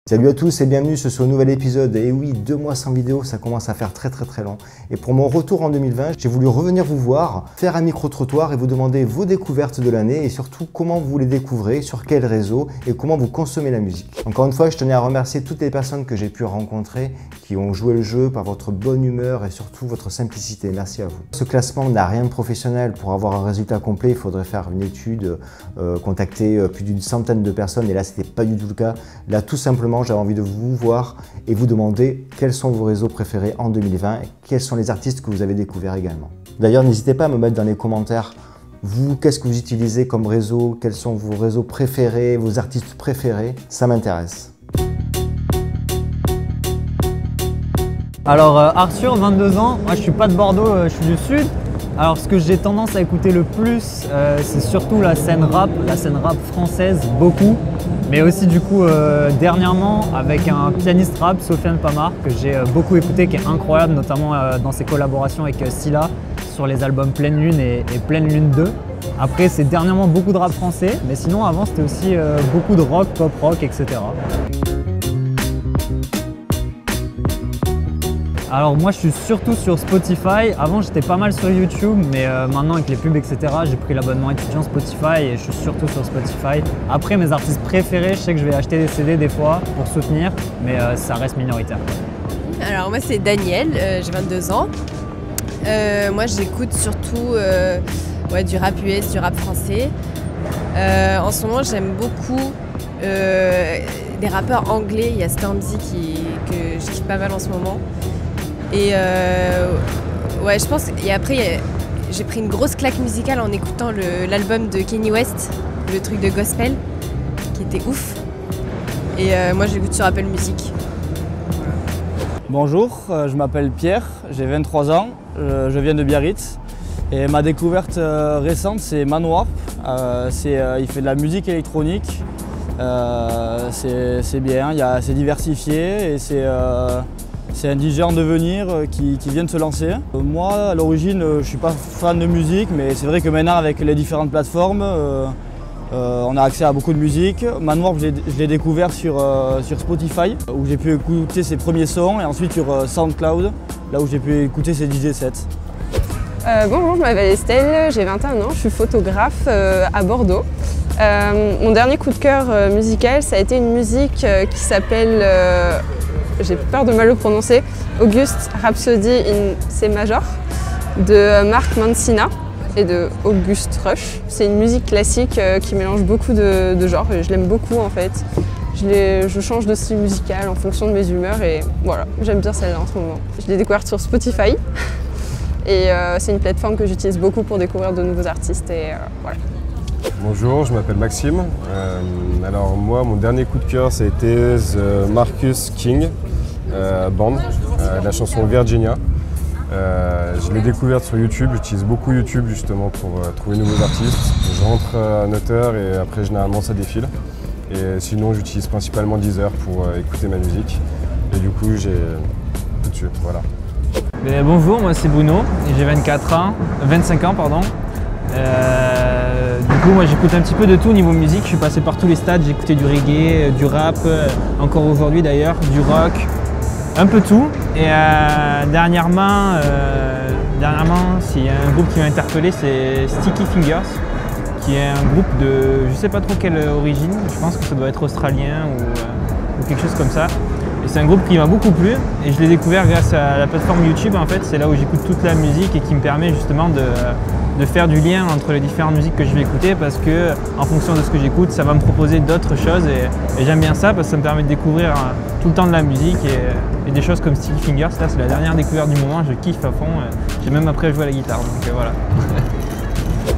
Salut à tous et bienvenue sur ce nouvel épisode. Et oui, 2 mois sans vidéo, ça commence à faire très long. Et pour mon retour en 2020, j'ai voulu revenir vous voir, faire un micro-trottoir et vous demander vos découvertes de l'année et surtout comment vous les découvrez, sur quel réseau et comment vous consommez la musique. Encore une fois, je tenais à remercier toutes les personnes que j'ai pu rencontrer qui ont joué le jeu par votre bonne humeur et surtout votre simplicité. Merci à vous. Ce classement n'a rien de professionnel. Pour avoir un résultat complet, il faudrait faire une étude, contacter plus d'une centaine de personnes et là, c'était pas du tout le cas. Là, tout simplement, j'avais envie de vous voir et vous demander quels sont vos réseaux préférés en 2020 et quels sont les artistes que vous avez découverts également. D'ailleurs, n'hésitez pas à me mettre dans les commentaires, vous, qu'est-ce que vous utilisez comme réseau, quels sont vos réseaux préférés, vos artistes préférés, ça m'intéresse. Alors Arthur, 22 ans, moi je suis pas de Bordeaux, je suis du Sud. Alors ce que j'ai tendance à écouter le plus, c'est surtout la scène rap française, beaucoup. Mais aussi du coup dernièrement avec un pianiste rap, Sofiane Pamart, que j'ai beaucoup écouté, qui est incroyable, notamment dans ses collaborations avec Scylla sur les albums Pleine Lune et Pleine Lune 2. Après c'est dernièrement beaucoup de rap français, mais sinon avant c'était aussi beaucoup de rock, pop rock, etc. Alors moi je suis surtout sur Spotify. Avant j'étais pas mal sur YouTube, mais maintenant avec les pubs etc, j'ai pris l'abonnement étudiant Spotify et je suis surtout sur Spotify. Après mes artistes préférés, je sais que je vais acheter des CD des fois pour soutenir, mais ça reste minoritaire. Alors moi c'est Daniel, j'ai 22 ans. Moi j'écoute surtout du rap US, du rap français. En ce moment j'aime beaucoup des rappeurs anglais. Il y a Stormzy que je kiffe pas mal en ce moment. Et ouais, je pense. Et après, j'ai pris une grosse claque musicale en écoutant l'album de Kanye West, le truc de gospel, qui était ouf. Et moi, j'écoute sur Apple Music. Bonjour, je m'appelle Pierre, j'ai 23 ans, je viens de Biarritz. Et ma découverte récente, c'est Manwarp. Il fait de la musique électronique. C'est bien, c'est diversifié et c'est un DJ en devenir qui vient de se lancer. Moi, à l'origine, je ne suis pas fan de musique, mais c'est vrai que maintenant, avec les différentes plateformes, on a accès à beaucoup de musique. Manwarp, je l'ai découvert sur Spotify, où j'ai pu écouter ses premiers sons, et ensuite sur SoundCloud, là où j'ai pu écouter ses DJ sets. Bonjour, je m'appelle Estelle, j'ai 21 ans, je suis photographe à Bordeaux. Mon dernier coup de cœur musical, ça a été une musique qui s'appelle, j'ai peur de mal le prononcer, August Rhapsody in C major de Mark Mancina et de August Rush. C'est une musique classique qui mélange beaucoup de genres et je l'aime beaucoup en fait. Je change de style musical en fonction de mes humeurs et voilà, j'aime bien celle-là en ce moment. Je l'ai découverte sur Spotify et c'est une plateforme que j'utilise beaucoup pour découvrir de nouveaux artistes et voilà. Bonjour, je m'appelle Maxime. Alors moi, mon dernier coup de cœur, ça a été The Marcus King Band, la chanson Virginia. Je l'ai découverte sur YouTube, j'utilise beaucoup YouTube justement pour trouver de nouveaux artistes. Je rentre un auteur et après généralement ça défile. Et sinon j'utilise principalement Deezer pour écouter ma musique. Et du coup j'ai tout de suite, voilà. Bonjour, moi c'est Bruno, j'ai 25 ans pardon. Du coup moi j'écoute un petit peu de tout au niveau musique, je suis passé par tous les stades, j'ai écouté du reggae, du rap, encore aujourd'hui d'ailleurs, du rock, un peu tout. Et dernièrement, s'il y a un groupe qui m'a interpellé, c'est Sticky Fingers, qui est un groupe de, je sais pas trop quelle origine, je pense que ça doit être australien ou quelque chose comme ça. Et c'est un groupe qui m'a beaucoup plu et je l'ai découvert grâce à la plateforme YouTube en fait, c'est là où j'écoute toute la musique et qui me permet justement de faire du lien entre les différentes musiques que je vais écouter parce que en fonction de ce que j'écoute, ça va me proposer d'autres choses et j'aime bien ça parce que ça me permet de découvrir tout le temps de la musique et des choses comme Sticky Fingers. Là, c'est la dernière découverte du moment, je kiffe à fond. J'ai même appris à jouer à la guitare, donc voilà.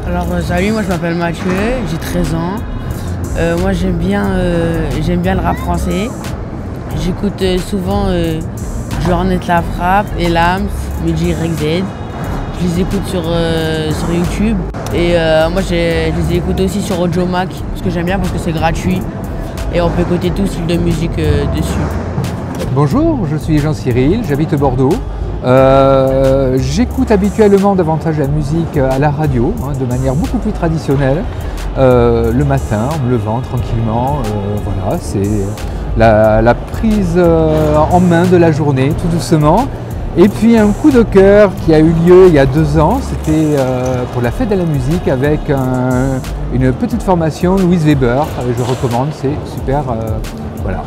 Alors salut, moi je m'appelle Mathieu, j'ai 13 ans. Moi j'aime bien le rap français. J'écoute souvent Journette La Frappe, Elams, Medji RXZ. Je les écoute sur YouTube et moi je les écoute aussi sur Audiomack parce que j'aime bien parce que c'est gratuit et on peut écouter tout style de musique dessus. Bonjour, je suis Jean-Cyril, j'habite Bordeaux. J'écoute habituellement davantage la musique à la radio, de manière beaucoup plus traditionnelle, le matin, en me levant tranquillement. Voilà, la prise en main de la journée, tout doucement. Et puis un coup de cœur qui a eu lieu il y a 2 ans, c'était pour la fête de la musique avec une petite formation Louise Weber. Je recommande, c'est super. Voilà.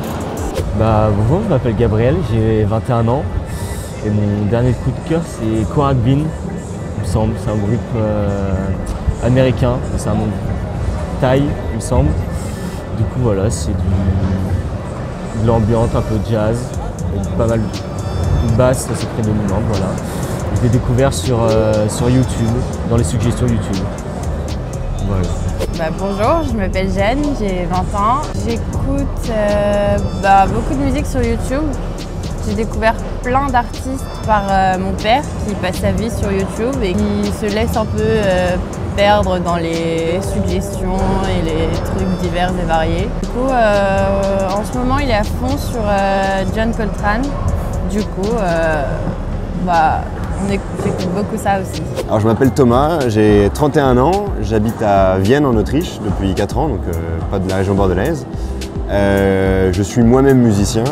Bonjour, je m'appelle Gabriel, j'ai 21 ans et mon dernier coup de cœur c'est Korak Bean, il me semble. C'est un groupe américain, c'est un nom thaï, il me semble. Du coup voilà, c'est de l'ambiance un peu jazz, pas mal de basse, c'est prédominante, voilà. Je l'ai découvert sur YouTube, dans les suggestions YouTube. Voilà. Bonjour, je m'appelle Jeanne, j'ai 20 ans. J'écoute beaucoup de musique sur YouTube. J'ai découvert plein d'artistes par mon père qui passe sa vie sur YouTube et qui se laisse un peu perdre dans les suggestions et les trucs divers et variés. Du coup, en ce moment, il est à fond sur John Coltrane. Du coup, j'écoute beaucoup ça aussi. Alors je m'appelle Thomas, j'ai 31 ans, j'habite à Vienne en Autriche depuis 4 ans, donc pas de la région bordelaise. Je suis moi-même musicien,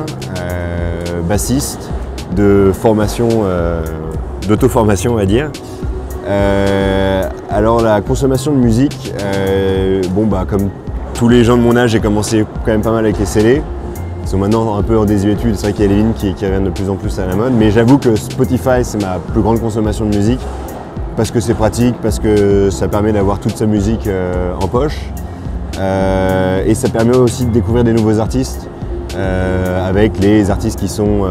bassiste, de formation, d'auto-formation on va dire. Alors la consommation de musique, comme tous les gens de mon âge, j'ai commencé quand même pas mal avec les CD. Ils sont maintenant un peu en désuétude, c'est vrai qu'il y a les lignes qui reviennent de plus en plus à la mode, mais j'avoue que Spotify c'est ma plus grande consommation de musique parce que c'est pratique, parce que ça permet d'avoir toute sa musique en poche et ça permet aussi de découvrir des nouveaux artistes avec les artistes qui sont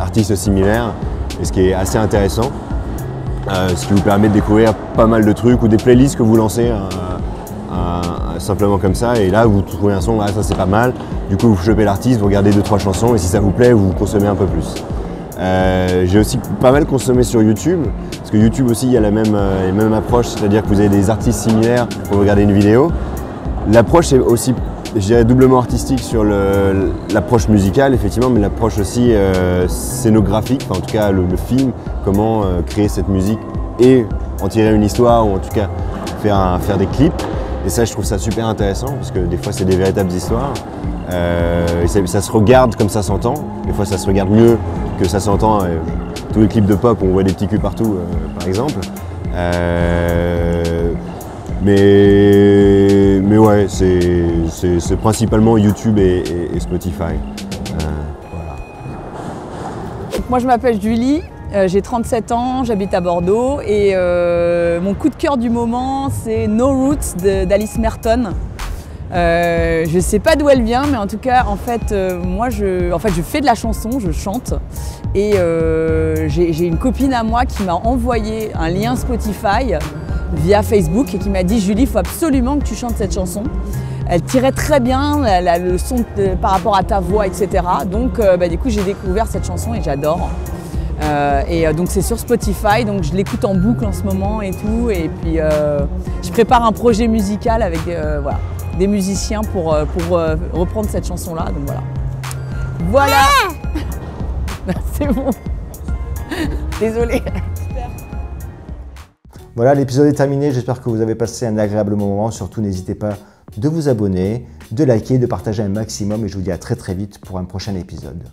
artistes similaires, et ce qui est assez intéressant, ce qui vous permet de découvrir pas mal de trucs ou des playlists que vous lancez simplement comme ça, et là vous trouvez un son, ça c'est pas mal, du coup vous chopez l'artiste, vous regardez 2-3 chansons et si ça vous plaît vous consommez un peu plus. J'ai aussi pas mal consommé sur YouTube, parce que YouTube aussi il y a la même approche, c'est-à-dire que vous avez des artistes similaires pour regarder une vidéo. L'approche est aussi, je dirais, doublement artistique sur l'approche musicale effectivement, mais l'approche aussi scénographique, en tout cas le film, comment créer cette musique et en tirer une histoire, ou en tout cas faire des clips. Et ça, je trouve ça super intéressant, parce que des fois, c'est des véritables histoires. Et ça se regarde comme ça s'entend. Des fois, ça se regarde mieux que ça s'entend. Tous les clips de pop, on voit des petits culs partout, par exemple. Mais ouais, c'est principalement YouTube et Spotify. Voilà. Moi, je m'appelle Julie. J'ai 37 ans, j'habite à Bordeaux et mon coup de cœur du moment c'est No Roots d'Alice Merton. Je ne sais pas d'où elle vient, mais en tout cas moi je fais de la chanson, je chante et j'ai une copine à moi qui m'a envoyé un lien Spotify via Facebook et qui m'a dit Julie, il faut absolument que tu chantes cette chanson. Elle tirait très bien le son par rapport à ta voix, etc. Donc du coup j'ai découvert cette chanson et j'adore. Donc c'est sur Spotify, donc je l'écoute en boucle en ce moment et tout, et puis je prépare un projet musical avec des musiciens pour reprendre cette chanson là, donc voilà. C'est bon. Désolée. Voilà, l'épisode est terminé, j'espère que vous avez passé un agréable moment. Surtout n'hésitez pas de vous abonner, de liker, de partager un maximum, et je vous dis à très vite pour un prochain épisode.